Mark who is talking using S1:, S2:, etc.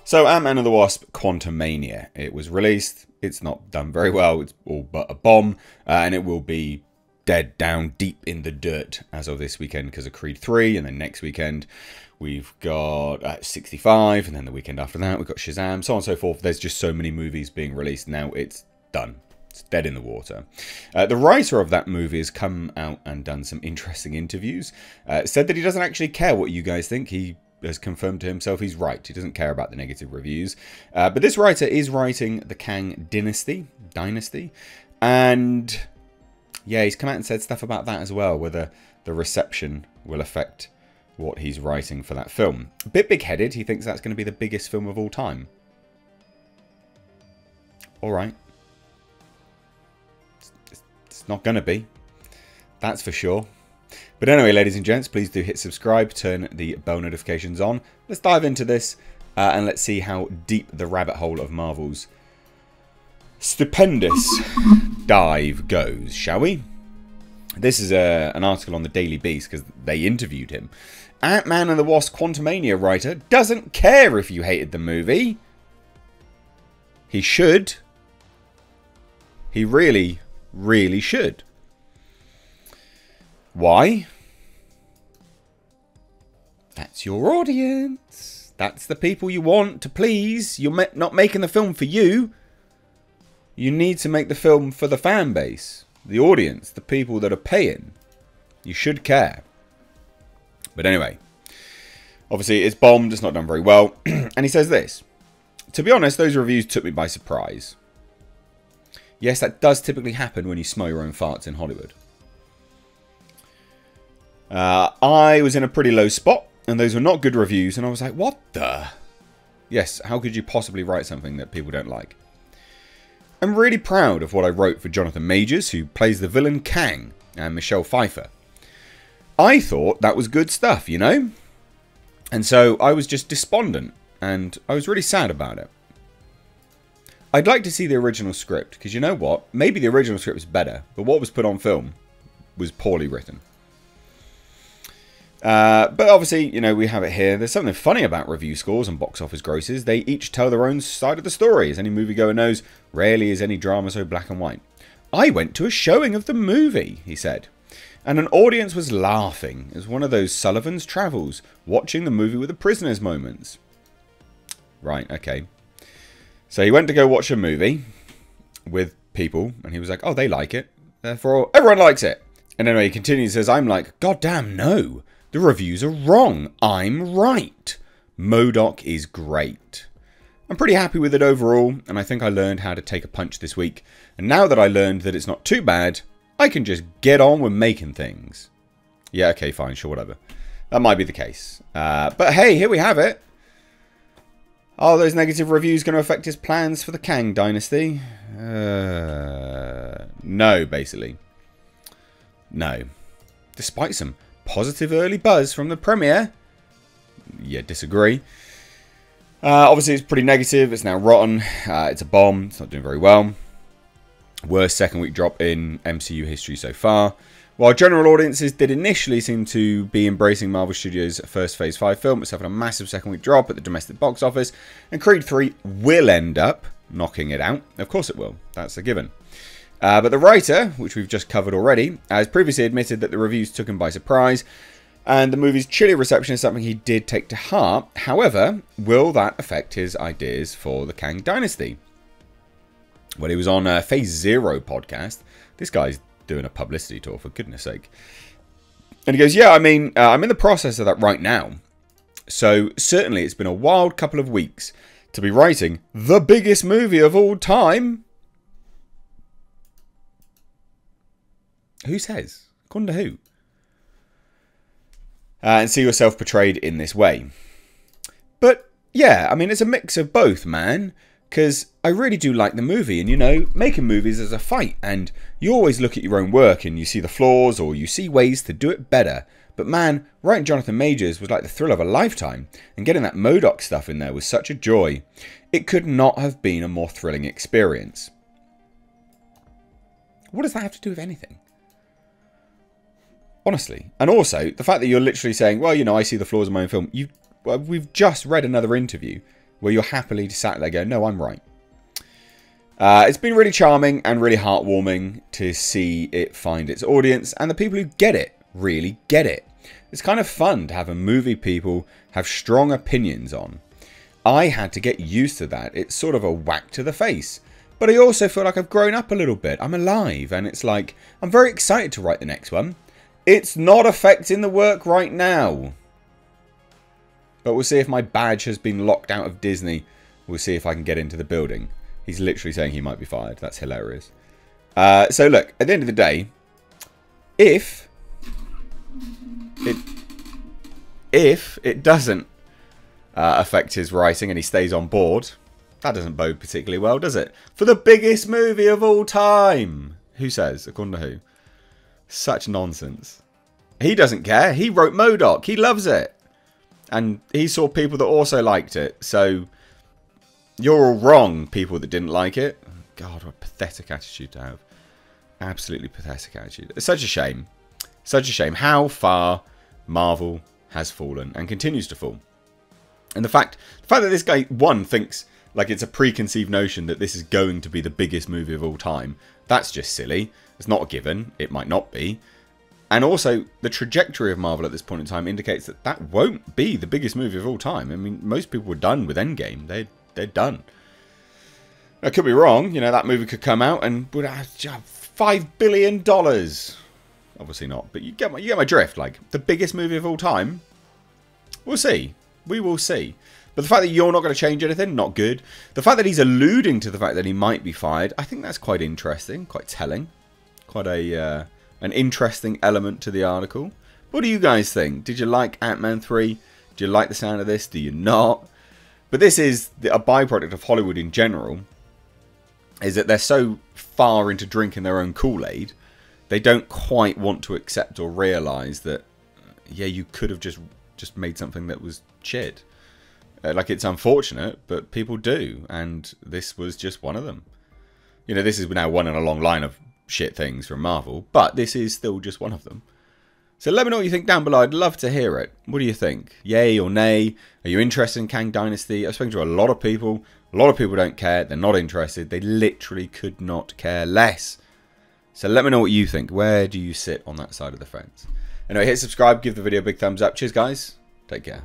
S1: So, Ant-Man and the Wasp: Quantumania. It was released. It's not done very well. It's all but a bomb. And it will be dead down deep in the dirt as of this weekend because of Creed 3. And then next weekend, we've got 65. And then the weekend after that, we've got Shazam, so on and so forth. There's just so many movies being released now. It's done. It's dead in the water. The writer of that movie has come out and done some interesting interviews. Said that he doesn't actually care what you guys think. He has confirmed to himself he's right. He doesn't care about the negative reviews. But this writer is writing the Kang Dynasty. And yeah, he's come out and said stuff about that as well, whether the reception will affect what he's writing for that film. A bit big-headed. He thinks that's going to be the biggest film of all time. All right. It's not going to be. That's for sure. But anyway, ladies and gents, please do hit subscribe, turn the bell notifications on. Let's dive into this and let's see how deep the rabbit hole of Marvel's stupendous dive goes, shall we? This is an article on the Daily Beast because they interviewed him. Ant-Man and the Wasp: Quantumania writer doesn't care if you hated the movie. He should. He really, really should. Why? That's your audience. That's the people you want to please. You're not making the film for you. You need to make the film for the fan base, the audience, the people that are paying. You should care. But anyway, obviously it's bombed. It's not done very well. And he says this. To be honest, those reviews took me by surprise. Yes, that does typically happen when you smell your own farts in Hollywood. I was in a pretty low spot, and those were not good reviews, and I was like, what the? Yes, how could you possibly write something that people don't like? I'm really proud of what I wrote for Jonathan Majors, who plays the villain Kang, and Michelle Pfeiffer. I thought that was good stuff, you know? And so I was just despondent, and I was really sad about it. I'd like to see the original script, because you know what? Maybe the original script was better, but what was put on film was poorly written. But obviously, you know, we have it here. There's something funny about review scores and box office grosses. They each tell their own side of the story. As any moviegoer knows, rarely is any drama so black and white. I went to a showing of the movie, he said. And an audience was laughing as one of those Sullivan's Travels, watching the movie with the prisoners moments. Right, okay. So he went to go watch a movie with people, and he was like, oh, they like it. Therefore, everyone likes it. And anyway, he continues, says, I'm like, God damn, no. The reviews are wrong. I'm right. MODOK is great. I'm pretty happy with it overall, and I think I learned how to take a punch this week. And now that I learned that it's not too bad, I can just get on with making things. Yeah, okay, fine, sure, whatever. That might be the case. But hey, here we have it. Are those negative reviews going to affect his plans for the Kang Dynasty? No, basically. No. Despite some positive early buzz from the premiere. Yeah, disagree. Obviously, it's pretty negative. It's now rotten. It's a bomb. It's not doing very well. Worst second week drop in MCU history so far. While general audiences did initially seem to be embracing Marvel Studios' first Phase 5 film, it's suffered a massive second week drop at the domestic box office. And Creed 3 will end up knocking it out. Of course it will. That's a given. But the writer, which we've just covered already, has previously admitted that the reviews took him by surprise, and the movie's chilly reception is something he did take to heart. However, will that affect his ideas for the Kang Dynasty? Well, he was on Phase Zero podcast. This guy's doing a publicity tour, for goodness sake. And he goes, yeah, I mean, I'm in the process of that right now. So, certainly it's been a wild couple of weeks to be writing the biggest movie of all time. Who says? According to who? And see yourself portrayed in this way. But, yeah, I mean, it's a mix of both, man. Because I really do like the movie. And, you know, making movies is a fight. And you always look at your own work and you see the flaws or you see ways to do it better. But, man, writing Jonathan Majors was like the thrill of a lifetime. And getting that MODOK stuff in there was such a joy. It could not have been a more thrilling experience. What does that have to do with anything? Honestly. And also, the fact that you're literally saying, well, you know, I see the flaws in my own film. We've just read another interview where you're happily sat there going, no, I'm right. It's been really charming and really heartwarming to see it find its audience, and the people who get it really get it. It's kind of fun to have a movie people have strong opinions on. I had to get used to that. It's sort of a whack to the face. But I also feel like I've grown up a little bit. I'm alive, and it's like, I'm very excited to write the next one. It's not affecting the work right now. But we'll see if my badge has been locked out of Disney. We'll see if I can get into the building. He's literally saying he might be fired. That's hilarious. So look, at the end of the day, if it doesn't affect his writing and he stays on board, that doesn't bode particularly well, does it? For the biggest movie of all time. Who says? According to who? Such nonsense. He doesn't care. He wrote MODOK. He loves it. And he saw people that also liked it. So you're all wrong, people that didn't like it. God, what a pathetic attitude to have. Absolutely pathetic attitude. It's such a shame. Such a shame how far Marvel has fallen and continues to fall. And the fact that this guy, one, thinks like it's a preconceived notion that this is going to be the biggest movie of all time, that's just silly. It's not a given. It might not be. And also, the trajectory of Marvel at this point in time indicates that that won't be the biggest movie of all time. I mean, most people were done with Endgame. They're done. I could be wrong. You know, that movie could come out and would have $5 billion. Obviously not, but you get my drift. Like, the biggest movie of all time? We'll see. We will see. But the fact that you're not going to change anything, not good. The fact that he's alluding to the fact that he might be fired, I think that's quite interesting, quite telling. Quite an interesting element to the article. What do you guys think? Did you like Ant-Man 3? Do you like the sound of this? Do you not? But this is a byproduct of Hollywood in general, is that they're so far into drinking their own Kool-Aid, they don't quite want to accept or realise that, yeah, you could have just made something that was shit. Like, it's unfortunate, but people do, and this was just one of them. You know, this is now one in a long line of shit things from Marvel, but this is still just one of them. So let me know what you think down below. I'd love to hear it. What do you think? Yay or nay? Are you interested in Kang Dynasty? I've spoken to a lot of people. A lot of people don't care. They're not interested. They literally could not care less. So let me know what you think. Where do you sit on that side of the fence? Anyway, hit subscribe. Give the video a big thumbs up. Cheers, guys. Take care.